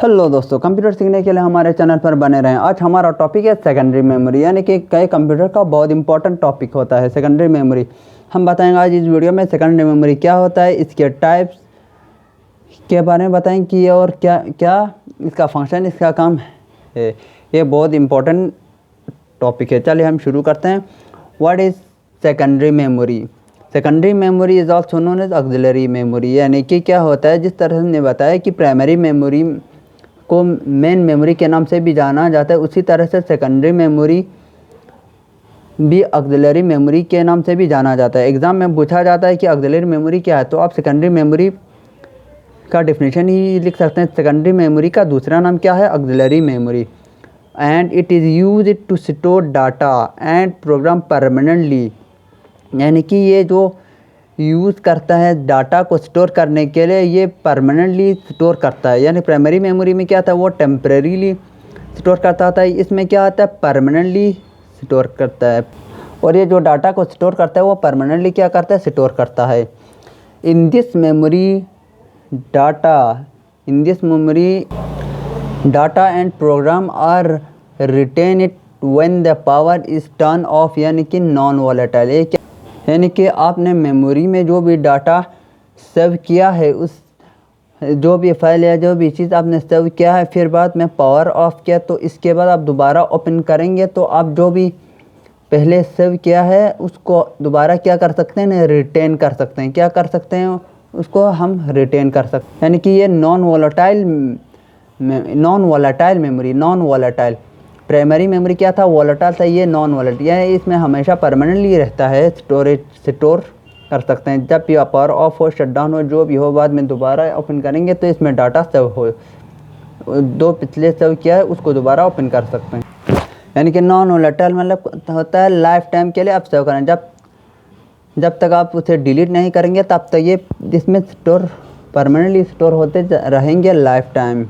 Hello दोस्तों, computer सीखने के लिए हमारे चैनल पर बने रहें। आज हमारा टॉपिक है सेकेंडरी मेमोरी, यानी कि कई कंप्यूटर का बहुत इंपॉर्टेंट टॉपिक होता है सेकेंडरी मेमोरी। हम बताएंगे आज इस वीडियो में सेकेंडरी मेमोरी क्या होता है, इसके टाइप्स के बारे में बताएंगे कि और क्या क्या इसका फंक्शन, इसका काम है। ये बहुत इंपॉर्टेंट टॉपिक है। चलिए हम शुरू करते हैं। What is secondary memory? Secondary memory is also known as auxiliary memory, यानी कि क्या होता है, जिस तरह हमने बताया कि प्राइमरी मेमोरी को मेन मेमोरी के नाम से भी जाना जाता है, उसी तरह से सेकेंडरी मेमोरी भी ऑक्सिलरी मेमोरी के नाम से भी जाना जाता है। एग्ज़ाम में पूछा जाता है कि ऑक्सिलरी मेमोरी क्या है, तो आप सेकेंडरी मेमोरी का डेफिनेशन ही लिख सकते हैं। सेकेंडरी मेमोरी का दूसरा नाम क्या है? Auxiliary memory. And it is used to store data and program permanently, यानी कि ये जो यूज़ करता है डाटा को स्टोर करने के लिए, ये परमानेंटली स्टोर करता है। यानी प्राइमरी मेमोरी में क्या था, वो टेम्परेरीली स्टोर करता था, इसमें क्या आता है, परमानेंटली स्टोर करता है। और ये जो डाटा को स्टोर करता है वो परमानेंटली क्या करता है, स्टोर करता है। In this memory data and program are retained when the power is turn off, यानी कि नॉन वॉलेटाइल। यानी कि आपने मेमोरी में जो भी डाटा सेव किया है, उस जो भी फाइल या जो भी चीज़ आपने सेव किया है, फिर बाद में पावर ऑफ किया, तो इसके बाद आप दोबारा ओपन करेंगे तो आप जो भी पहले सेव किया है उसको दोबारा क्या कर सकते हैं, रिटेन कर सकते हैं। क्या कर सकते हैं, उसको हम रिटेन कर सकते हैं। यानी कि ये non volatile memory, non volatile. Primary memory क्या था, वॉलेटाइल था, ये नॉन वॉलेटाइल, यानी इसमें हमेशा परमानेंटली रहता है, स्टोर कर सकते हैं। जब भी पावर ऑफ हो, शट डाउन हो, जो भी हो, बाद में दोबारा ओपन करेंगे तो इसमें डाटा सेव हो, दो पिछले सेव किया है उसको दोबारा ओपन कर सकते हैं। यानी कि नॉन वॉलेटाइल मतलब होता है लाइफ टाइम के लिए आप सेव करें, जब तक आप उसे डिलीट नहीं करेंगे तब तक ये इसमें परमानेंटली स्टोर होते रहेंगे लाइफ टाइम।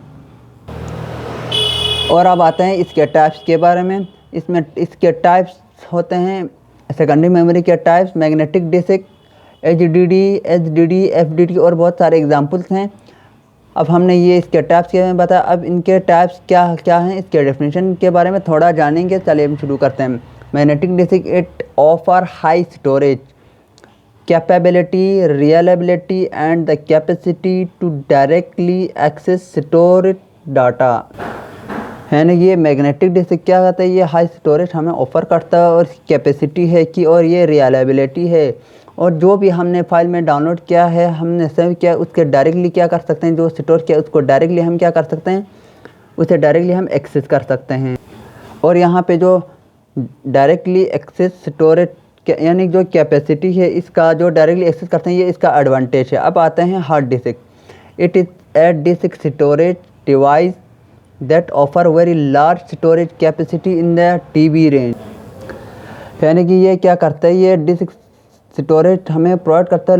और अब आते हैं इसके टाइप्स के बारे में। इसमें इसके टाइप्स होते हैं, सेकेंडरी मेमोरी के types, magnetic disk, HDD, FDD और बहुत सारे एग्जांपल्स हैं। अब हमने ये इसके टाइप्स के बारे में बताया। अब इनके टाइप्स क्या क्या हैं, इसके डेफिनेशन के बारे में थोड़ा जानेंगे। चलिए हम शुरू करते हैं। Magnetic disk, it offer high storage capability, reliability and the capacity to directly access stored data. है ना, ये मैग्नेटिक डिस्क क्या कहता है, ये हाई स्टोरेज हमें ऑफ़र करता है और कैपेसिटी है कि, और ये रिलायबिलिटी है। और जो भी हमने फाइल में डाउनलोड किया है, हमने सेव किया, उसके डायरेक्टली क्या कर सकते हैं, जो स्टोर किया उसको डायरेक्टली हम क्या कर सकते हैं, उसे डायरेक्टली हम एक्सेस कर सकते हैं। और यहाँ पे जो डायरेक्टली एक्सेस स्टोरेज यानी जो कैपेसिटी है, इसका जो डायरेक्टली एक्सेस करते हैं, ये इसका एडवांटेज है। अब आते हैं hard disk. It is a disk storage device that offer very large storage capacity in the TB range। यानी कि ये क्या करता है, ये डिस्क स्टोरेज हमें प्रोवाइड करता है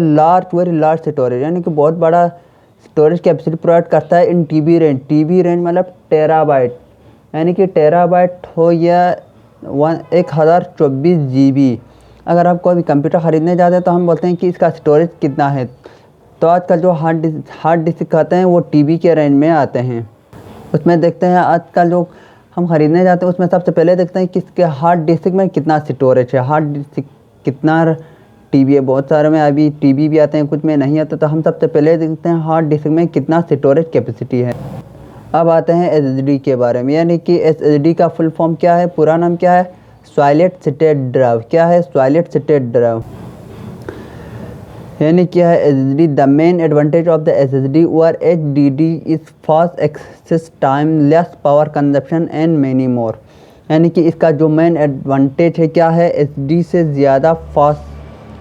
वेरी लार्ज स्टोरेज, यानी कि बहुत बड़ा स्टोरेज कैपेसिटी प्रोवाइड करता है इन TB रेंज। TB रेंज मतलब टेराबाइट, यानी कि टेराबाइट हो या 1024 GB। अगर आप कोई भी कंप्यूटर ख़रीदने जाते हैं तो हम बोलते हैं कि इसका स्टोरेज कितना है, तो आजकल जो हार्ड डिस्क आते हैं वो TB के रेंज में आते हैं। उसमें देखते हैं आजकल जो हम ख़रीदने जाते हैं उसमें सबसे पहले देखते हैं कि इसके हार्ड डिस्क में कितना स्टोरेज है, हार्ड डिस्क कितना TB है। बहुत सारे में अभी TB भी आते हैं, कुछ में नहीं आते, तो हम सबसे पहले देखते हैं हार्ड डिस्क में कितना स्टोरेज कैपेसिटी है। अब आते हैं SSD के बारे में। यानी कि SSD का फुल फॉर्म क्या है, पूरा नाम क्या है, सॉलिड स्टेट ड्राइव। क्या है, सॉलिड स्टेट ड्राइव। यानी क्या है SSD, the main advantage of the SSD और HDD is fast access time, less power consumption and many more. यानी कि इसका जो मेन एडवांटेज है क्या है, SSD से ज़्यादा फास्ट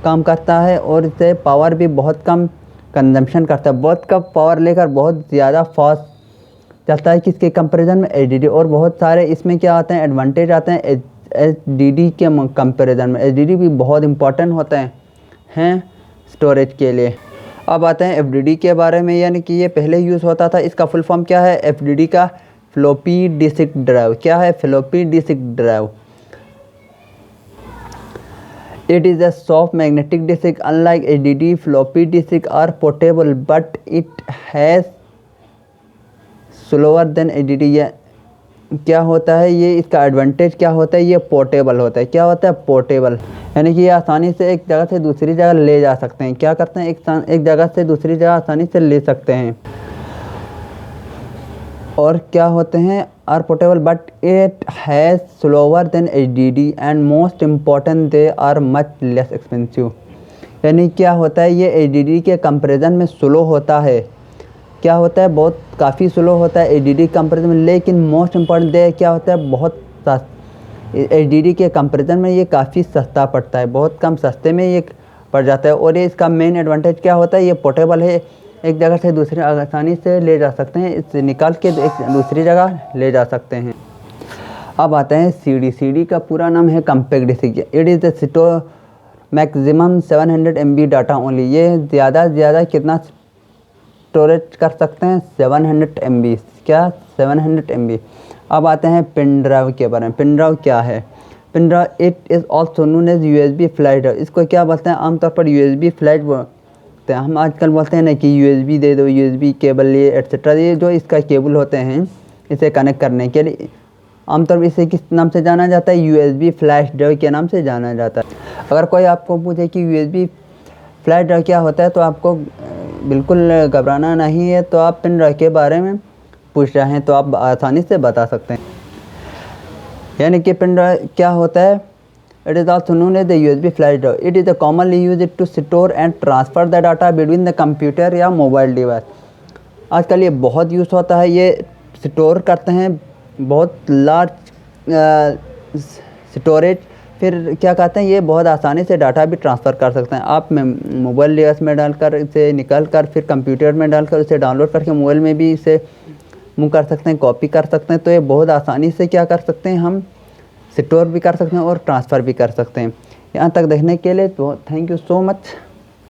काम करता है और इससे पावर भी बहुत कम कंजम्पशन करता है, बहुत कम पावर लेकर बहुत ज़्यादा फास्ट चलता है किसके कंपैरिजन में, HDD। और बहुत सारे इसमें क्या आते हैं, एडवांटेज आते हैं HDD के कंपैरिजन में। HDD भी बहुत इंपॉर्टेंट होते हैं स्टोरेज के लिए। अब आते हैं FDD के बारे में। यानी कि ये पहले यूज़ होता था, इसका फुल फॉर्म क्या है, FDD का फ्लॉपी डिस्क ड्राइव। क्या है, floppy disk drive. It is a soft magnetic disk, unlike HDD floppy disk are portable but it has slower than HDD. ये क्या होता है, ये इसका एडवांटेज क्या होता है, ये पोर्टेबल होता है। क्या होता है, पोर्टेबल, यानी कि ये आसानी से एक जगह से दूसरी जगह ले जा सकते हैं। क्या करते हैं, एक जगह से दूसरी जगह आसानी से ले सकते हैं। और क्या होते हैं, are portable but it has slower than HDD and most important they are much less expensive. यानी क्या होता है, ये एचडीडी के कंपैरिजन में स्लो होता है। क्या होता है, बहुत काफ़ी स्लो होता है एचडीडी कंपैरिजन में, लेकिन मोस्ट इम्पॉर्टेंट दे क्या होता है, बहुत एचडीडी के कंपैरिजन में ये काफ़ी सस्ता पड़ता है, बहुत कम सस्ते में ये पड़ जाता है। और ये इसका मेन एडवांटेज क्या होता है, ये पोर्टेबल है, एक जगह से दूसरी आसानी से ले जा सकते हैं, इसे निकाल के एक दूसरी जगह ले जा सकते हैं। अब आते हैं सीडी का पूरा नाम है compact disk. It is the store maximum 700 MB data only. ये ज़्यादा से ज़्यादा कितना स्टोरेज कर सकते हैं, 700 MB। क्या, 700 MB। अब आते हैं पेन ड्राइव के बारे में। पेन ड्राइव क्या है, pen drive it is also known as USB flash drive. इसको क्या बोलते हैं, आमतौर पर USB फ्लैश बोलते हैं। हम आजकल बोलते हैं ना कि USB दे दो, USB केबल लिए एट्सेट्रा। ये जो इसका केबल होते हैं इसे कनेक्ट करने के लिए आमतौर पर इसे किस नाम से जाना जाता है, USB फ्लैश ड्राइव के नाम से जाना जाता है। अगर कोई आपको पूछे कि USB फ्लैश ड्राइव क्या होता है तो आपको बिल्कुल घबराना नहीं है। तो आप पेन ड्राइव के बारे में पूछ रहे हैं तो आप आसानी से बता सकते हैं। यानी कि पेन ड्राइव क्या होता है, it is also known as the USB flash drive. It is commonly use to store and transfer the data between the computer या मोबाइल डिवाइस। आजकल ये बहुत यूज़ होता है, ये स्टोर करते हैं बहुत लार्ज स्टोरेज। फिर क्या कहते हैं, ये बहुत आसानी से डाटा भी ट्रांसफ़र कर सकते हैं। आप मोबाइल डिवाइस में डालकर इसे निकाल कर फिर कंप्यूटर में डालकर उसे डाउनलोड करके मोबाइल में भी इसे मूव कर सकते हैं, कॉपी कर सकते हैं। तो ये बहुत आसानी से क्या कर सकते हैं, हम स्टोर भी कर सकते हैं और ट्रांसफ़र भी कर सकते हैं। यहाँ तक देखने के लिए तो थैंक यू सो मच।